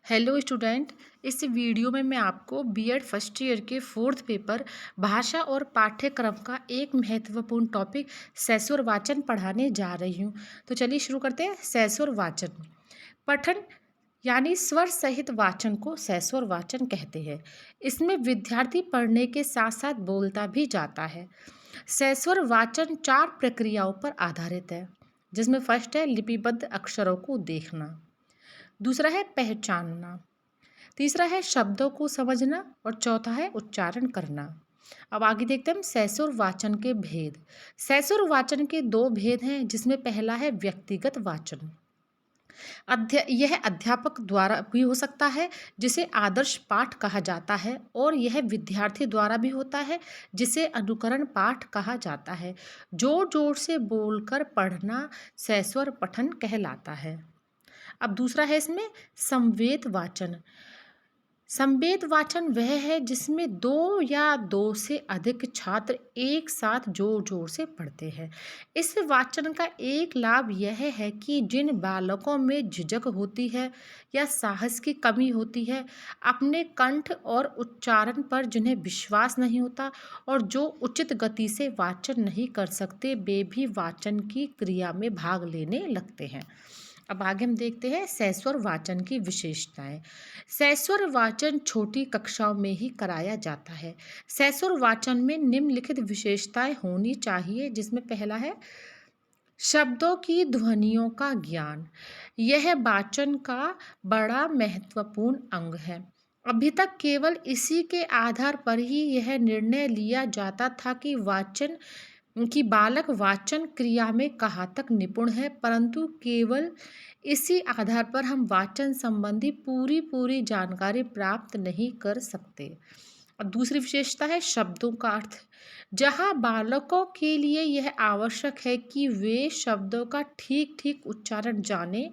Hello student. इस video में मैं आपको बीएड फर्स्ट ईयर के फोर्थ पेपर भाषा और पाठ्यक्रम का एक महत्वपूर्ण टॉपिक सैसुर वाचन पढ़ाने जा रही हूँ। तो चलिए शुरू करते हैं। सैसुर वाचन पठन यानी स्वर सहित वाचन को सैसुर वाचन कहते हैं। इसमें विद्यार्थी पढ़ने के साथ साथ बोलता भी जाता है। सैसुर वाचन 4 प्रक्रियाओं पर आधारित है, जिसमें फर्स्ट है लिपिबद्ध अक्षरों को देखना, दूसरा है पहचानना, तीसरा है शब्दों को समझना और चौथा है उच्चारण करना। अब आगे देखते हैं हम सैसुर वाचन के भेद। सैसुर वाचन के 2 भेद हैं, जिसमें पहला है व्यक्तिगत वाचन। यह अध्यापक द्वारा भी हो सकता है, जिसे आदर्श पाठ कहा जाता है, और यह विद्यार्थी द्वारा भी होता है, जिसे अनुकरण पाठ कहा जाता है। जोर जोर से बोलकर पढ़ना सैसुर पठन कहलाता है। अब दूसरा है इसमें संवेद वाचन। संवेद वाचन वह है जिसमें 2 या 2 से अधिक छात्र एक साथ जोर जोर से पढ़ते हैं। इस वाचन का एक लाभ यह है कि जिन बालकों में झिझक होती है या साहस की कमी होती है, अपने कंठ और उच्चारण पर जिन्हें विश्वास नहीं होता और जो उचित गति से वाचन नहीं कर सकते, वे भी वाचन की क्रिया में भाग लेने लगते हैं। अब आगे हम देखते हैं सैसुर वाचन की विशेषताएं। सैसुर वाचन छोटी कक्षाओं में ही कराया जाता है। सैसुर वाचन में निम्नलिखित विशेषताएं होनी चाहिए, जिसमें पहला है शब्दों की ध्वनियों का ज्ञान। यह वाचन का बड़ा महत्वपूर्ण अंग है। अभी तक केवल इसी के आधार पर ही यह निर्णय लिया जाता था कि बालक वाचन क्रिया में कहाँ तक निपुण है, परंतु केवल इसी आधार पर हम वाचन संबंधी पूरी जानकारी प्राप्त नहीं कर सकते। और दूसरी विशेषता है शब्दों का अर्थ। जहाँ बालकों के लिए यह आवश्यक है कि वे शब्दों का ठीक ठीक उच्चारण जाने,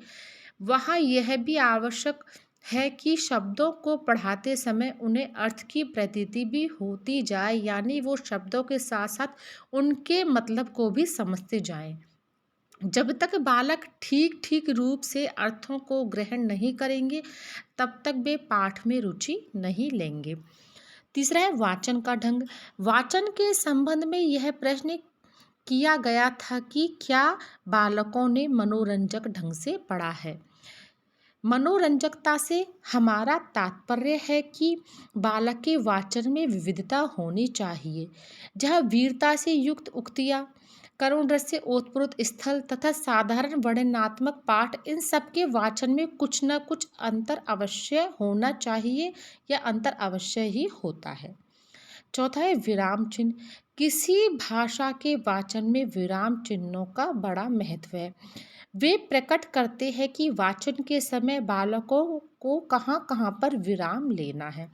वहाँ यह भी आवश्यक है कि शब्दों को पढ़ाते समय उन्हें अर्थ की प्रतीति भी होती जाए, यानी वो शब्दों के साथ साथ उनके मतलब को भी समझते जाएं। जब तक बालक ठीक ठीक रूप से अर्थों को ग्रहण नहीं करेंगे, तब तक वे पाठ में रुचि नहीं लेंगे। तीसरा है वाचन का ढंग। वाचन के संबंध में यह प्रश्न किया गया था कि क्या बालकों ने मनोरंजक ढंग से पढ़ा है। मनोरंजकता से हमारा तात्पर्य है कि बालक के वाचन में विविधता होनी चाहिए, जहाँ वीरता से युक्त उक्तियाँ, करुण रस से ओतप्रोत स्थल तथा साधारण वर्णनात्मक पाठ, इन सब के वाचन में कुछ न कुछ अंतर अवश्य होना चाहिए या अंतर अवश्य ही होता है। चौथा है विराम चिन्ह। किसी भाषा के वाचन में विराम चिन्हों का बड़ा महत्व है। वे प्रकट करते हैं कि वाचन के समय बालकों को कहाँ कहाँ पर विराम लेना है।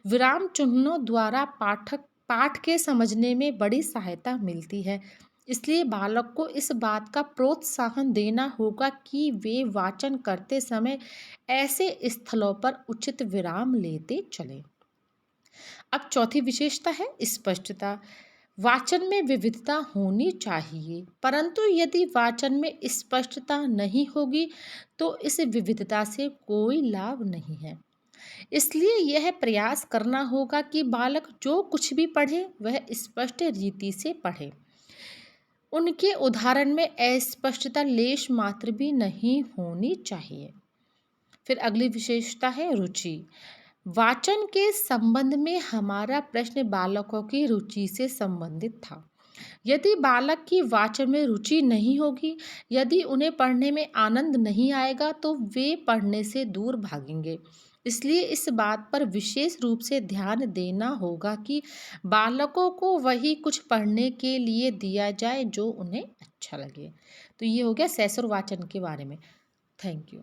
विराम चिन्हों द्वारा पाठ के समझने में बड़ी सहायता मिलती है। इसलिए बालक को इस बात का प्रोत्साहन देना होगा कि वे वाचन करते समय ऐसे स्थलों पर उचित विराम लेते चलें। अब चौथी विशेषता है स्पष्टता। वाचन में विविधता होनी चाहिए, परंतु यदि वाचन में स्पष्टता नहीं होगी तो इस विविधता से कोई लाभ नहीं है। इसलिए यह प्रयास करना होगा कि बालक जो कुछ भी पढ़े वह स्पष्ट रीति से पढ़े। उनके उदाहरण में अस्पष्टता लेश मात्र भी नहीं होनी चाहिए। फिर अगली विशेषता है रुचि। वाचन के संबंध में हमारा प्रश्न बालकों की रुचि से संबंधित था। यदि बालक की वाचन में रुचि नहीं होगी, यदि उन्हें पढ़ने में आनंद नहीं आएगा, तो वे पढ़ने से दूर भागेंगे। इसलिए इस बात पर विशेष रूप से ध्यान देना होगा कि बालकों को वही कुछ पढ़ने के लिए दिया जाए जो उन्हें अच्छा लगे। तो ये हो गया सैसुर वाचन के बारे में। Thank you.